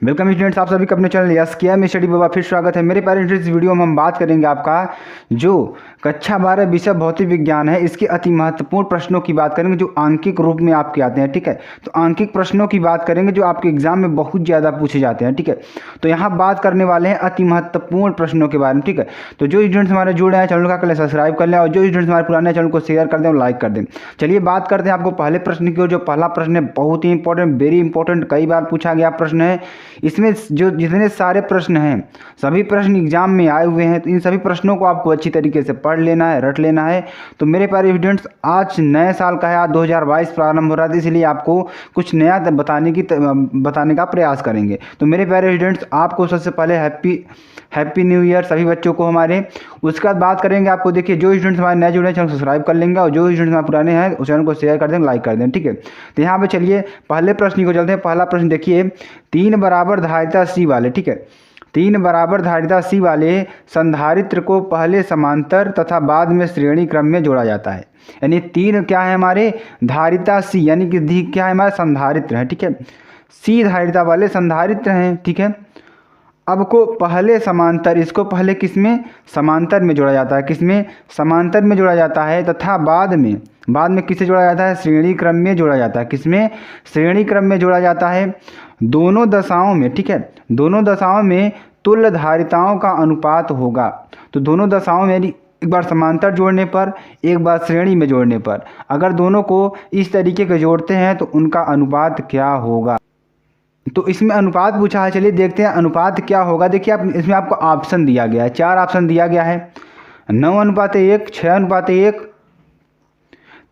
Welcome students, आप सभी का अपने चैनल यस किया में स्टडी बाबा फिर स्वागत है। मेरे प्यारे स्टूडेंट्स, इस वीडियो में हम बात करेंगे आपका जो कक्षा 12 विषय भौतिक विज्ञान है, इसके अति महत्वपूर्ण प्रश्नों की बात करेंगे जो आंकिक रूप में आपके आते हैं। ठीक है, तो आंकिक प्रश्नों की बात करेंगे जो आपके एग्जाम में बहुत ज़्यादा पूछे जाते हैं। ठीक है, तो यहाँ बात करने वाले हैं अति महत्वपूर्ण प्रश्नों के बारे में। ठीक है, तो जो स्टूडेंट्स हमारे जुड़े हैं चैनल का कल सब्सक्राइब कर लें और जो स्टूडेंट्स हमारे पुराने चैनल को शेयर कर दें और लाइक कर दें। चलिए बात करते हैं आपको पहले प्रश्न की ओर। जो पहला प्रश्न है बहुत ही इंपॉर्टेंट, वेरी इंपॉर्टेंट, कई बार पूछा गया प्रश्न है। इसमें जो जितने सारे प्रश्न हैं सभी प्रश्न एग्जाम में आए हुए हैं, तो इन सभी प्रश्नों को आपको अच्छी तरीके से पढ़ लेना है, रट लेना है। तो मेरे प्यारे स्टूडेंट्स, आज नए साल का है, आज 2022 प्रारंभ हो रहा है, इसलिए आपको कुछ नया बताने का प्रयास करेंगे। तो मेरे प्यारे स्टूडेंट्स, आपको सबसे पहले हैप्पी न्यू ईयर सभी बच्चों को हमारे। उसके बाद बात करेंगे आपको, देखिए जो स्टूडेंट्स हमारे नए जुड़े हैं चैनल सब्सक्राइब कर लेंगे और जो स्टूडेंट्स हमारे पुराने हैं उस चैनल को शेयर कर दें, लाइक कर दें। ठीक है, तो यहाँ पे चलिए पहले प्रश्न को चलते हैं। पहला प्रश्न देखिए, 3 बराबर धारिता सी वाले, ठीक है, 3 बराबर धारिता सी वाले संधारित्र को पहले समांतर तथा बाद में श्रेणी क्रम में जोड़ा जाता है। यानी 3 क्या है हमारे धारिता सी, यानी कि दी क्या है हमारे संधारित्र है। ठीक है, सी धारिता वाले संधारित्र हैं। ठीक है, अब को पहले समांतर, इसको पहले किसमें समांतर में जोड़ा जाता है, किसमें समांतर में जोड़ा जाता है, तथा बाद में किससे जोड़ा जाता है, श्रेणी क्रम में जोड़ा जाता है। किसमें, श्रेणी क्रम में जोड़ा जाता है। दोनों दशाओं में, ठीक है, दोनों दशाओं में तुल्य धारिताओं का अनुपात होगा। तो दोनों दशाओं में, यानी एक बार समांतर जोड़ने पर एक बार श्रेणी में जोड़ने पर, अगर दोनों को इस तरीके के जोड़ते हैं तो उनका अनुपात क्या होगा। तो इसमें अनुपात पूछा है, चलिए देखते हैं अनुपात क्या होगा। देखिए आप इसमें आपको ऑप्शन दिया गया है, 4 ऑप्शन दिया गया है, 9:1, 6:1,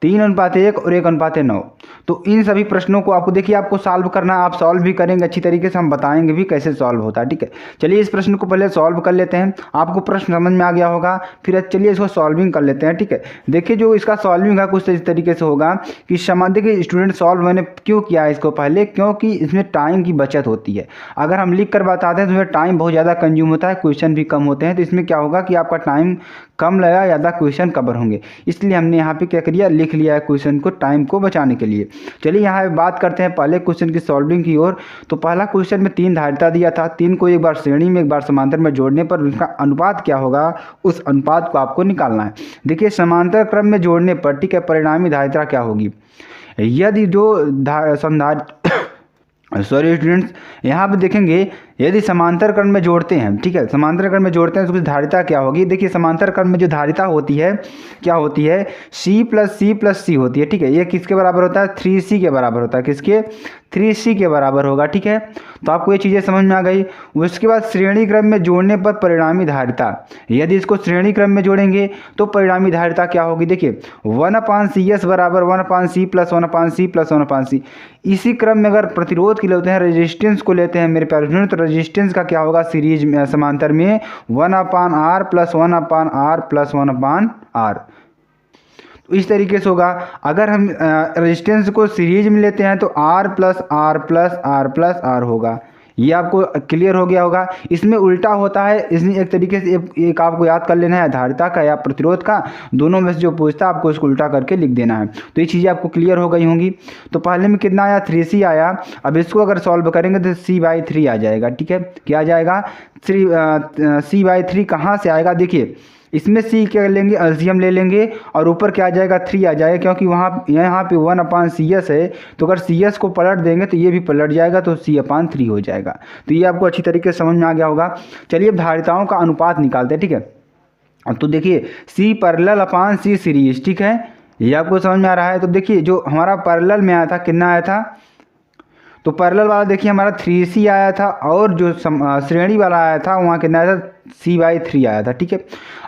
3:1 और 1:9। तो इन सभी प्रश्नों को आपको देखिए आपको सॉल्व करना है, आप सॉल्व भी करेंगे अच्छी तरीके से, हम बताएंगे भी कैसे सॉल्व होता है। ठीक है, चलिए इस प्रश्न को पहले सॉल्व कर लेते हैं। आपको प्रश्न समझ में आ गया होगा, फिर चलिए इसको सॉल्विंग कर लेते हैं। ठीक है, देखिए जो इसका सॉल्विंग है कुछ इस तरीके से होगा कि देखिए स्टूडेंट सॉल्व मैंने क्यों किया है इसको पहले, क्योंकि इसमें टाइम की बचत होती है। अगर हम लिख कर बताते हैं तो इसमें टाइम बहुत ज़्यादा कंज्यूम होता है, क्वेश्चन भी कम होते हैं। तो इसमें क्या होगा कि आपका टाइम कम लगा, ज़्यादा क्वेश्चन कवर होंगे, इसलिए हमने यहाँ पे क्या किया, लिख लिया है क्वेश्चन को टाइम को बचाने के लिए। चलिए यहाँ बात करते हैं पहले क्वेश्चन की सॉल्विंग की ओर। तो पहला क्वेश्चन में 3 धारिता दिया था, 3 को एक बार श्रेणी में एक बार समांतर में जोड़ने पर उसका अनुपात क्या होगा, उस अनुपात को आपको निकालना है। देखिए समांतर क्रम में जोड़ने पर, ठीक है, परिणामी धारिता क्या होगी। यदि जो सॉरी स्टूडेंट्स, यहाँ पे देखेंगे यदि समांतर क्रम में जोड़ते हैं, ठीक है, समांतर क्रम में जोड़ते हैं तो कुछ धारिता क्या होगी। देखिए समांतर क्रम में जो धारिता होती है क्या होती है, C प्लस C होती है। ठीक है, ये किसके बराबर होता है, 3C के बराबर होता है। किसके, 3C के बराबर होगा। ठीक है, तो आपको ये चीज़ें समझ में आ गई। उसके बाद श्रेणी क्रम में जोड़ने पर परिणामी धारिता, यदि इसको श्रेणी क्रम में जोड़ेंगे तो परिणामी धारिता क्या होगी। देखिए 1/CS बराबर 1/C plus 1/C plus 1/C। इसी क्रम में अगर प्रतिरोध के लेते हैं, रेजिस्टेंस को लेते हैं मेरे प्यारे स्टूडेंट, तो रेजिस्टेंस का क्या होगा सीरीज में समांतर में 1/R plus 1/R plus 1/R। तो इस तरीके से होगा। अगर हम रेजिस्टेंस को सीरीज में लेते हैं तो R plus R plus R plus R होगा। ये आपको क्लियर हो गया होगा। इसमें उल्टा होता है, इसमें एक तरीके से एक आपको याद कर लेना है, धारिता का या प्रतिरोध का, दोनों में से जो पूछता है आपको इसको उल्टा करके लिख देना है। तो ये चीज़ें आपको क्लियर हो गई होंगी। तो पहले में कितना आया, 3C आया। अब इसको अगर सॉल्व करेंगे तो C/3 आ जाएगा। ठीक है, क्या आ जाएगा, C/3 कहाँ से आएगा। देखिए इसमें C क्या लेंगे, एलसीएम ले लेंगे और ऊपर क्या आ जाएगा, 3 आ जाएगा, क्योंकि वहाँ यहाँ पे 1/CS है। तो अगर CS को पलट देंगे तो ये भी पलट जाएगा, तो C/3 हो जाएगा। तो ये आपको अच्छी तरीके से समझ में आ गया होगा। चलिए अब धारिताओं का अनुपात निकालते हैं। ठीक है, अब तो देखिए C पैरेलल/C सीरीज, ठीक है, ये आपको समझ में आ रहा है। तो देखिए जो हमारा पैरेलल में आया था कितना आया था, तो पैरेलल वाला देखिए हमारा 3C आया था, और जो श्रेणी वाला आया था वहाँ कितना आया था, C/3 आया था। ठीक है,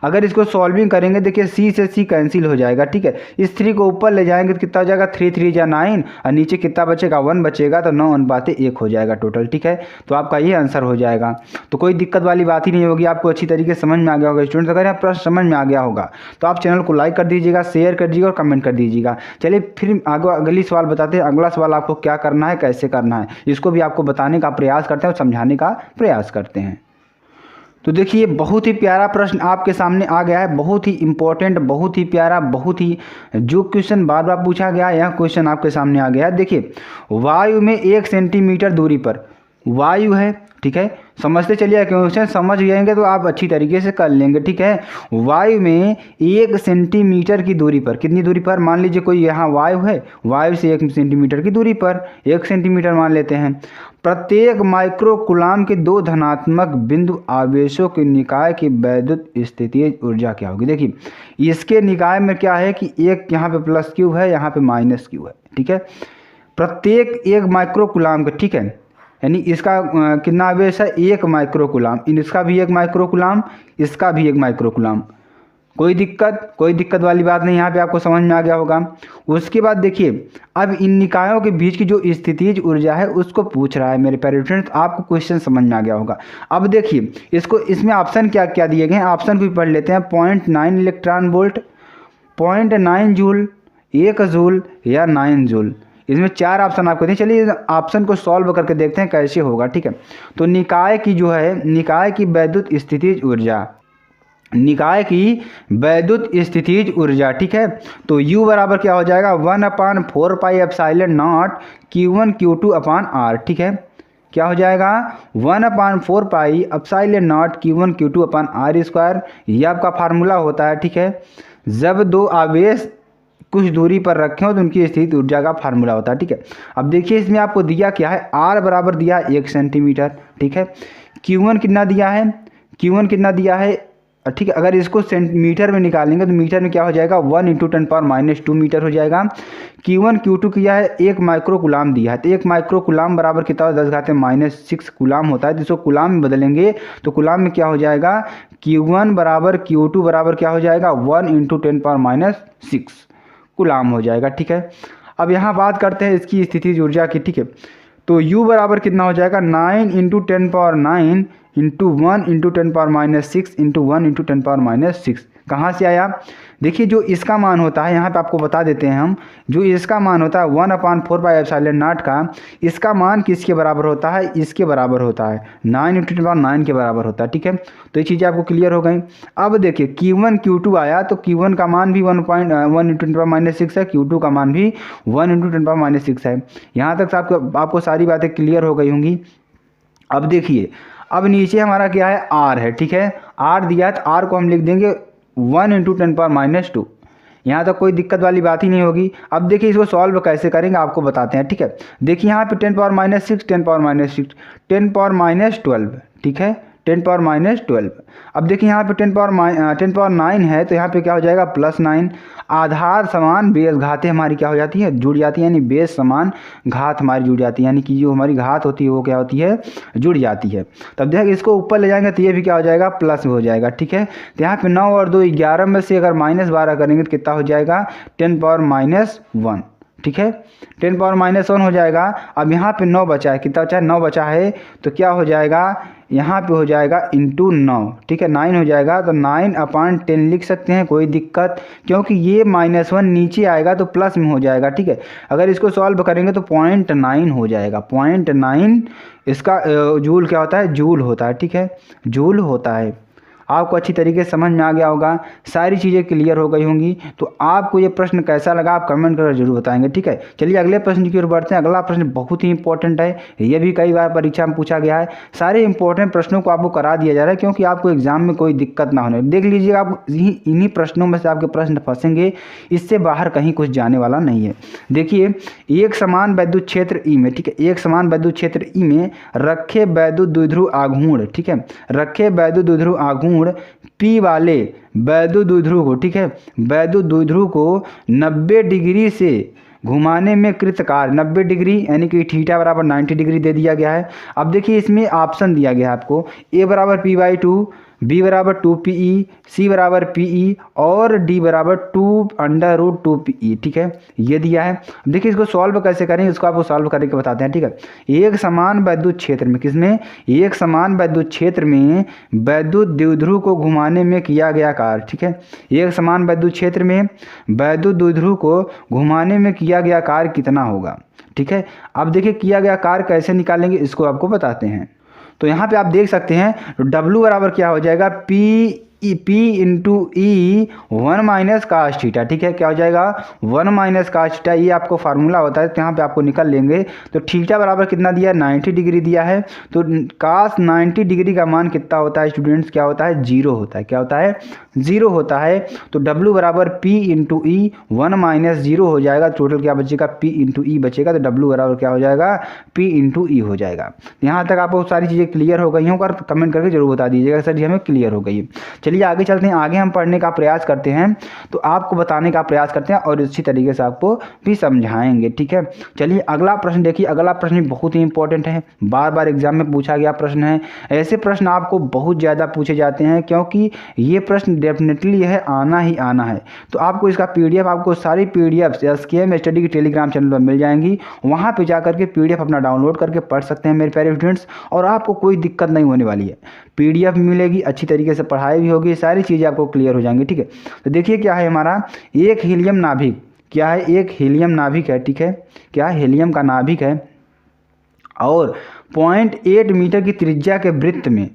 अगर इसको सॉल्विंग करेंगे देखिए C से C कैंसिल हो जाएगा। ठीक है, इस 3 को ऊपर ले जाएंगे तो कितना हो जाएगा, 3 जा 9 और नीचे कितना बचेगा, 1 बचेगा, तो 9:1 हो जाएगा टोटल। ठीक है, तो आपका ये आंसर हो जाएगा। तो कोई दिक्कत वाली बात ही नहीं होगी, आपको अच्छी तरीके से समझ में आ गया होगा। स्टूडेंट्स अगर यहाँ प्रश्न समझ में आ गया होगा तो आप चैनल को लाइक कर दीजिएगा, शेयर कर दीजिएगा और कमेंट कर दीजिएगा। चलिए फिर आगे अगली सवाल बताते हैं। अगला सवाल आपको क्या करना है, कैसे करना है, इसको भी आपको बताने का प्रयास करते हैं और समझाने का प्रयास करते हैं। तो देखिए बहुत ही प्यारा प्रश्न आपके सामने आ गया है, बहुत ही इंपॉर्टेंट, बहुत ही प्यारा, बहुत ही जो क्वेश्चन बार बार पूछा गया, यह क्वेश्चन आपके सामने आ गया है। देखिए वायु में 1 सेंटीमीटर दूरी पर वायु है, ठीक है। समझते चलिए, क्वेश्चन समझ जाएंगे तो आप अच्छी तरीके से कर लेंगे, ठीक है। वायु में 1 सेंटीमीटर की दूरी पर, कितनी दूरी पर, मान लीजिए कोई यहाँ वायु है, वायु से 1 सेंटीमीटर की दूरी पर, 1 सेंटीमीटर मान लेते हैं। प्रत्येक माइक्रो कूलाम के 2 धनात्मक बिंदु आवेशों के निकाय की वैद्युत स्थितिज ऊर्जा क्या होगी। देखिए इसके निकाय में क्या है कि एक यहाँ पे प्लस क्यू है, यहाँ पे माइनस क्यू है, ठीक है। प्रत्येक 1 माइक्रो कूलाम का, ठीक है, यानी इसका कितना आवेश है, 1 माइक्रो कूलाम, इसका भी 1 माइक्रो कूलाम, इसका भी 1 माइक्रो कूलाम। कोई दिक्कत वाली बात नहीं, यहाँ पे आपको समझ में आ गया होगा। उसके बाद देखिए अब इन निकायों के बीच की जो स्थितिज ऊर्जा है उसको पूछ रहा है मेरे प्यारे स्टूडेंट, आपको क्वेश्चन समझ में आ गया होगा। अब देखिए इसमें ऑप्शन क्या क्या दिए गए हैं, ऑप्शन भी पढ़ लेते हैं। 0.9 इलेक्ट्रॉन वोल्ट, 0.9 जूल, 1 जूल या 9 जूल। इसमें 4 ऑप्शन आपको दें। चलिए ऑप्शन को सॉल्व करके देखते हैं कैसे होगा, ठीक है। तो निकाय की जो है, निकाय की वैद्युत स्थितिज ऊर्जा, निकाय की वैद्युत स्थितिज ऊर्जा, ठीक है। तो U बराबर क्या हो जाएगा, 1/4 pi epsilon not Q1 Q2 upon R, ठीक है। क्या हो जाएगा, 1/4 pi epsilon not Q1 Q2 upon R square. ये आपका फार्मूला होता है, ठीक है। जब 2 आवेश कुछ दूरी पर रखें हो तो उनकी स्थितिज ऊर्जा का फार्मूला होता है, ठीक है। अब देखिए इसमें आपको दिया क्या है, R बराबर दिया है 1 सेंटीमीटर, ठीक है। Q1 कितना दिया है, Q1 कितना दिया है, ठीक है। अगर इसको सेंटीमीटर में निकालेंगे तो मीटर में क्या हो जाएगा, 1 × 10⁻² मीटर हो जाएगा। Q1 Q2 किया है, 1 माइक्रो कूलाम दिया है, तो 1 माइक्रो कूलाम बराबर कितना, 10⁻⁻6 कूलाम होता है। जिसको कूलाम में बदलेंगे तो कूलाम में क्या हो जाएगा, Q1 बराबर Q2 बराबर क्या हो जाएगा, 1 × 10⁻6 कूलाम हो जाएगा, ठीक है। अब यहाँ बात करते हैं इसकी स्थितिज ऊर्जा की, ठीक है। तो U बराबर कितना हो जाएगा, 9 × 10⁻9 इंटू 1 × 10⁻6 इंटू 1 × 10⁻6। कहाँ से आया, देखिए जो इसका मान होता है, यहाँ पे आपको बता देते हैं हम, जो इसका मान होता है 1/4 पाई एप्सिलॉन नॉट का, इसका मान किसके बराबर होता है, इसके बराबर होता है, 9 × 10⁻9 के बराबर होता है, ठीक है। तो ये चीज़ें आपको क्लियर हो गई। अब देखिए Q1 Q2 आया तो Q1 का मान भी 1 × 10⁻6 है, Q2 का मान भी 1 × 10⁻6 है। यहाँ तक आपको सारी बातें क्लियर हो गई होंगी। अब देखिए अब नीचे हमारा क्या है, R है, ठीक है। R दिया है तो R को हम लिख देंगे 1 × 10⁻²। यहाँ तक कोई दिक्कत वाली बात ही नहीं होगी। अब देखिए इसको सॉल्व कैसे करेंगे आपको बताते हैं, ठीक है। देखिए यहाँ पे 10⁻6 10⁻6 10⁻12, ठीक है, 10⁻12। अब देखिए यहाँ पे 10⁻9 है तो यहाँ पे क्या हो जाएगा, +9। आधार समान बेस घातें हमारी क्या हो जाती है, जुड़ जाती है, यानी बेस समान घात हमारी जुड़ जाती है, यानी कि जो हमारी घात होती है वो क्या होती है, जुड़ जाती है। तब देखिए इसको ऊपर ले जाएंगे तो ये भी क्या हो जाएगा, प्लस हो जाएगा, ठीक है। तो यहाँ पे 9 और 2 11 में से अगर -12 करेंगे तो कितना हो जाएगा, 10⁻1, ठीक है, 10⁻1 हो जाएगा। अब यहाँ पे 9 बचा है, कितना बचा है, 9 बचा है, तो क्या हो जाएगा, यहाँ पे हो जाएगा इंटू 9, ठीक है, 9 हो जाएगा। तो 9/10 लिख सकते हैं, कोई दिक्कत, क्योंकि ये -1 नीचे आएगा तो प्लस में हो जाएगा, ठीक है। अगर इसको सॉल्व करेंगे तो 0.9 हो जाएगा, 0.9 इसका जूल क्या होता है, जूल होता है, ठीक है, जूल होता है। आपको अच्छी तरीके से समझ में आ गया होगा, सारी चीज़ें क्लियर हो गई होंगी। तो आपको ये प्रश्न कैसा लगा आप कमेंट कर जरूर बताएंगे, ठीक है। चलिए अगले प्रश्न की ओर बढ़ते हैं। अगला प्रश्न बहुत ही इंपॉर्टेंट है, ये भी कई बार परीक्षा में पूछा गया है। सारे इंपॉर्टेंट प्रश्नों को आपको करा दिया जा रहा है क्योंकि आपको एग्जाम में कोई दिक्कत ना होने। देख लीजिए आप इन्हीं प्रश्नों में से आपके प्रश्न फंसेंगे, इससे बाहर कहीं कुछ जाने वाला नहीं है। देखिए एक समान वैद्युत क्षेत्र ई में, ठीक है, एक समान वैद्युत क्षेत्र ई में रखे वैद्युत द्विध्रुव आघूर्ण, ठीक है, रखे वैद्युत द्विध्रुव आघूर्ण P वाले वैद्युत द्विध्रुव को, ठीक है, वैद्युत द्विध्रुव को 90 डिग्री से घुमाने में कृत कार्य, 90 डिग्री यानी कि थीटा बराबर 90 डिग्री दे दिया गया है। अब देखिए इसमें ऑप्शन दिया गया है आपको, A बराबर P/2, B बराबर 2PE, C बराबर PE और D बराबर 2√2PE, ठीक है, ये दिया है। देखिए इसको सॉल्व कैसे करेंगे, इसको आपको सॉल्व करके बताते हैं, ठीक है। एक समान वैद्युत क्षेत्र में, किसमें, एक समान वैद्युत क्षेत्र में वैद्युत द्विध्रुव को घुमाने में किया गया कार्य, ठीक है, एक समान वैद्युत क्षेत्र में वैद्युत द्विध्रुव को घुमाने में किया गया कार्य कितना होगा, ठीक है। अब देखिए किया गया कार्य कैसे निकालेंगे इसको आपको बताते हैं। तो यहाँ पे आप देख सकते हैं W बराबर क्या हो जाएगा, P P इंटू ई 1 माइनस कास थीटा, ठीक है। क्या हो जाएगा 1 माइनस कास थीटा, ये आपको फार्मूला होता है, तो यहाँ पे आपको निकल लेंगे। तो थीटा बराबर कितना दिया है 90 डिग्री दिया है, तो कास 90 डिग्री का मान कितना होता है स्टूडेंट्स, क्या होता है 0 होता है। क्या होता है 0 होता है। तो W बराबर P इंटू ई 1 माइनस 0 हो जाएगा, टोटल क्या बचेगा P इंटू ई बचेगा, तो W बराबर क्या हो जाएगा P इंटू ई हो जाएगा। यहाँ तक आपको सारी चीज़ें क्लियर हो गई हों, और कमेंट करके जरूर बता दीजिएगा सर जी हमें क्लियर हो गई। चलिए आगे चलते हैं, आगे हम पढ़ने का प्रयास करते हैं, तो आपको बताने का प्रयास करते हैं और इसी तरीके से आपको भी समझाएंगे, ठीक है। चलिए अगला प्रश्न देखिए, अगला प्रश्न बहुत ही इंपॉर्टेंट है, बार बार एग्जाम में पूछा गया प्रश्न है। ऐसे प्रश्न आपको बहुत ज़्यादा पूछे जाते हैं, क्योंकि ये प्रश्न डेफिनेटली है आना ही आना है। तो आपको इसका PDF, आपको सारी PDF SKM स्टडी की टेलीग्राम चैनल पर मिल जाएंगी, वहाँ पर जा करके PDF अपना डाउनलोड करके पढ़ सकते हैं मेरे प्यारे स्टूडेंट्स, और आपको कोई दिक्कत नहीं होने वाली है। PDF मिलेगी, अच्छी तरीके से पढ़ाई भी होगी, सारी चीज़ें आपको क्लियर हो जाएंगी, ठीक है। तो देखिए क्या है हमारा, एक हीलियम नाभिक, क्या है एक हीलियम नाभिक है, ठीक है। क्या हीलियम का नाभिक है और 0.8 मीटर की त्रिज्या के वृत्त में,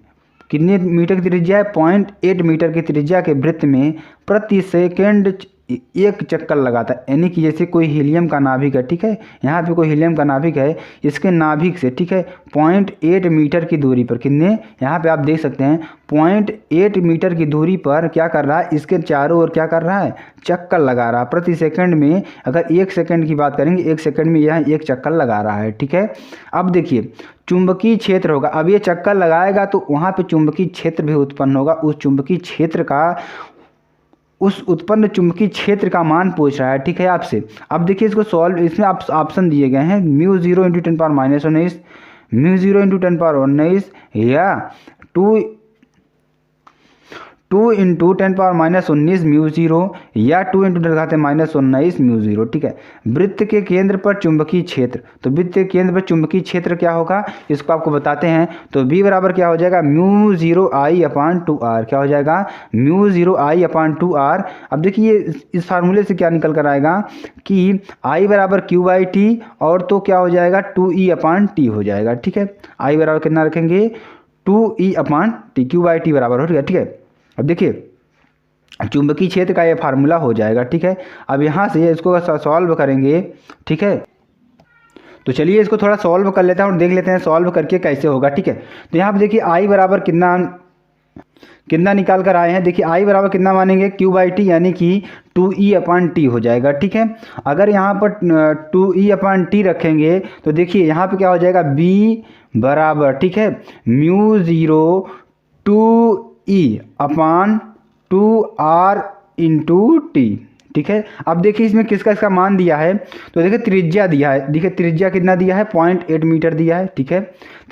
कितने मीटर की त्रिज्या है 0.8 मीटर की त्रिज्या के वृत्त में प्रति सेकंड एक चक्कर लगाता है। यानी कि जैसे कोई हीलियम का नाभिक है, ठीक है, यहाँ पे कोई हीलियम का नाभिक है, इसके नाभिक से, ठीक है, 0.8 मीटर की दूरी पर, कितने, यहाँ पे आप देख सकते हैं 0.8 मीटर की दूरी पर क्या कर रहा है, इसके चारों ओर क्या कर रहा है, चक्कर लगा रहा है प्रति सेकंड में। अगर 1 सेकंड की बात करेंगे, 1 सेकंड में यहाँ 1 चक्कर लगा रहा है, ठीक है। अब देखिए चुंबकीय क्षेत्र होगा, अब ये चक्कर लगाएगा तो वहाँ पे चुंबकीय क्षेत्र भी उत्पन्न होगा, उस चुंबकीय क्षेत्र का, उस उत्पन्न चुंबकीय क्षेत्र का मान पूछ रहा है, ठीक है आपसे। अब देखिए इसको सॉल्व, इसमें आप ऑप्शन दिए गए हैं μ0 × 10⁻19, μ0 × 10⁻19 या 2 × 10⁻19 μ0 या 2 × 10⁻19 μ0, ठीक है। वृत्त के केंद्र पर चुंबकीय क्षेत्र, तो वृत्त के केंद्र पर चुंबकीय क्षेत्र क्या होगा, इसको आपको बताते हैं। तो B बराबर क्या हो जाएगा μ0I/2R, क्या हो जाएगा μ0I/2R। अब देखिए इस फार्मूले से क्या निकल कर आएगा कि I बराबर Q/T, और तो क्या हो जाएगा 2E/T हो जाएगा, ठीक है। I बराबर कितना रखेंगे 2E/T, Q/T बराबर हो, ठीक है। अब देखिए चुंबकीय क्षेत्र का ये फार्मूला हो जाएगा, ठीक है। अब यहाँ से इसको सॉल्व करेंगे, ठीक है। तो चलिए इसको थोड़ा सॉल्व कर लेते हैं और देख लेते हैं सॉल्व करके कैसे होगा, ठीक है। तो यहाँ पे देखिए I बराबर कितना निकाल कर आए हैं, देखिए I बराबर कितना मानेंगे Q/T, यानी कि 2E/T हो जाएगा, ठीक है। अगर यहाँ पर 2E/T रखेंगे तो देखिए यहाँ पे क्या हो जाएगा B बराबर, ठीक है, μ0 2E/2R × T, ठीक है। अब देखिए इसमें किसका इसका मान दिया है, तो देखिए त्रिज्या दिया है, देखिए त्रिज्या कितना दिया है 0.8 मीटर दिया है, ठीक है।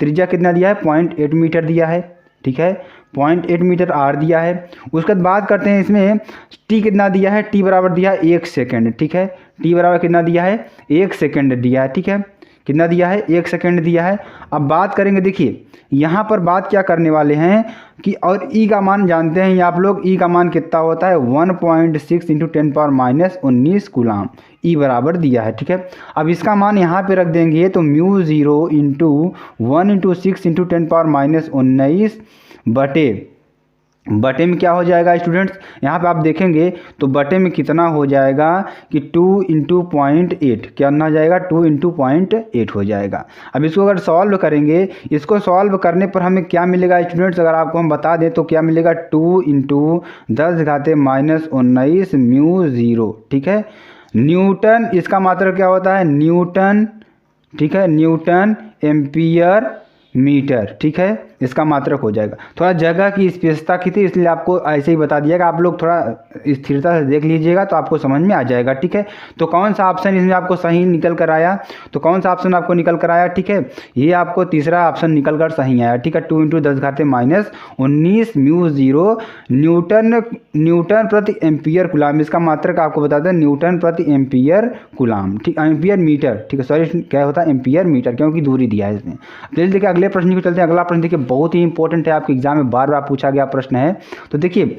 त्रिज्या कितना दिया है 0.8 मीटर दिया है, ठीक है, 0.8 मीटर R दिया है। उसके बाद बात करते हैं इसमें T कितना दिया है, T बराबर दिया है 1 सेकेंड, ठीक है। T बराबर कितना दिया है 1 सेकेंड दिया है, ठीक है, कितना दिया है 1 सेकेंड दिया है। अब बात करेंगे, देखिए यहाँ पर बात क्या करने वाले हैं कि, और E का मान जानते हैं आप लोग, E का मान कितना होता है 1.6 × 10⁻19 कूलाम, E बराबर दिया है, ठीक है। अब इसका मान यहाँ पे रख देंगे तो μ0 × 1 × 6 × 10⁻19 बटे में क्या हो जाएगा स्टूडेंट्स, यहाँ पे आप देखेंगे तो बटे में कितना हो जाएगा कि 2 × 0.8, क्या हो जाएगा 2 × 0.8 हो जाएगा। अब इसको अगर सॉल्व करेंगे, इसको सॉल्व करने पर हमें क्या मिलेगा स्टूडेंट्स, अगर आपको हम बता दें तो क्या मिलेगा 2 × 10⁻19 μ0, ठीक है। न्यूटन, इसका मात्रक क्या होता है न्यूटन, ठीक है, न्यूटन एम्पियर मीटर, ठीक है, इसका मात्रक हो जाएगा। थोड़ा जगह की स्पेशता की थी इसलिए आपको ऐसे ही बता दिया, आप लोग थोड़ा स्थिरता से देख लीजिएगा तो आपको समझ में आ जाएगा, ठीक है। तो कौन सा ऑप्शन इसमें आपको सही निकल कर आया, तो कौन सा ऑप्शन आपको निकल कर आया, ठीक है, ये आपको तीसरा ऑप्शन निकल कर सही आया, ठीक है। 2 × 10⁻19 μ0 न्यूटन प्रति एम्पियर कूलाम, इसका मात्रक आपको बता दें न्यूटन प्रति एम्पियर कूलाम, ठीक, एम्पियर मीटर, ठीक है, सॉरी क्या होता है एम्पियर मीटर, क्योंकि दूरी दिया है इसमें। चलिए देखिए अगले प्रश्न को चलते हैं। अगला प्रश्न देखिए बहुत ही इंपॉर्टेंट है, आपके एग्जाम में बार बार पूछा गया प्रश्न है। तो देखिए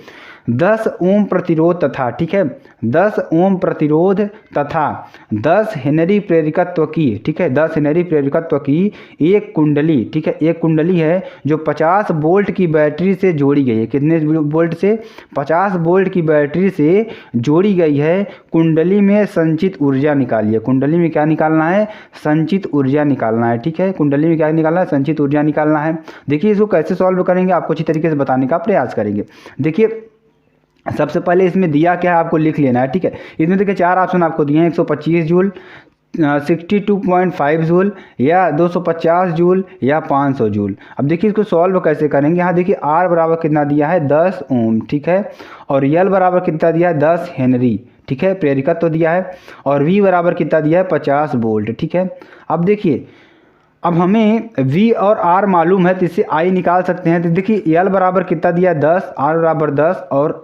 10 ओम प्रतिरोध तथा, ठीक है, 10 ओम प्रतिरोध तथा 10 हेनरी प्रेरकत्व की, ठीक है, 10 हेनरी प्रेरकत्व की एक कुंडली, ठीक है, एक कुंडली है जो 50 वोल्ट की बैटरी से जोड़ी गई है। कितने वोल्ट से? 50 वोल्ट की बैटरी से जोड़ी गई है। कुंडली में संचित ऊर्जा निकालिए। कुंडली में क्या निकालना है? संचित ऊर्जा निकालना है, ठीक है, कुंडली में क्या निकालना है? संचित ऊर्जा निकालना है। देखिए इसको कैसे सॉल्व करेंगे आपको अच्छी तरीके से बताने का प्रयास करेंगे। देखिए सबसे पहले इसमें दिया क्या है आपको लिख लेना है, ठीक है। इसमें देखिए 4 ऑप्शन आपको दिए हैं, 125 जूल, 62.5 जूल, या 250 जूल, या 500 जूल। अब देखिए इसको सॉल्व कैसे करेंगे। यहाँ देखिए आर बराबर कितना दिया है? 10 ओम, ठीक है, और यल बराबर कितना दिया है? 10 हेनरी, ठीक है, प्रेरकत्व तो दिया है, और वी बराबर कितना दिया है? 50 वोल्ट, ठीक है। अब देखिए अब हमें V और R मालूम है तो इससे I निकाल सकते हैं। तो देखिए L बराबर कितना दिया है? 10, R बराबर 10, और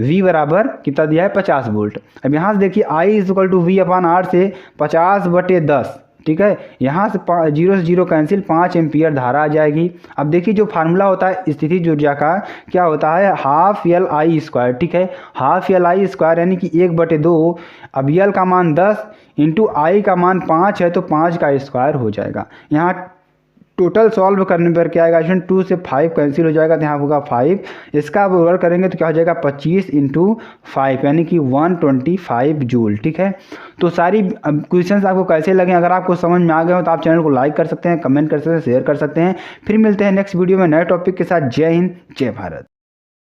V बराबर कितना दिया है? 50 वोल्ट। अब यहाँ से देखिए I equal to V upon R से 50/10, ठीक है, यहाँ से 0 से 0 कैंसिल, 5 एम्पियर धारा आ जाएगी। अब देखिए जो फार्मूला होता है स्थितिज ऊर्जा का क्या होता है? हाफ LI², ठीक है, हाफ LI² यानी कि 1/2। अब यल का मान 10 इंटू आई का मान 5 है तो 5 का स्क्वायर हो जाएगा। यहाँ टोटल सॉल्व करने पर क्या आएगा? इसमें 2 से 5 कैंसिल हो जाएगा तो यहाँ होगा 5। इसका आप वर्क करेंगे तो क्या हो जाएगा? 25 × 5 यानी कि 125 जूल, ठीक है। तो सारी क्वेश्चंस आपको कैसे लगे? अगर आपको समझ में आ गए हो तो आप चैनल को लाइक कर सकते हैं, कमेंट कर सकते हैं, शेयर कर सकते हैं। फिर मिलते हैं नेक्स्ट वीडियो में नए टॉपिक के साथ। जय हिंद, जय भारत।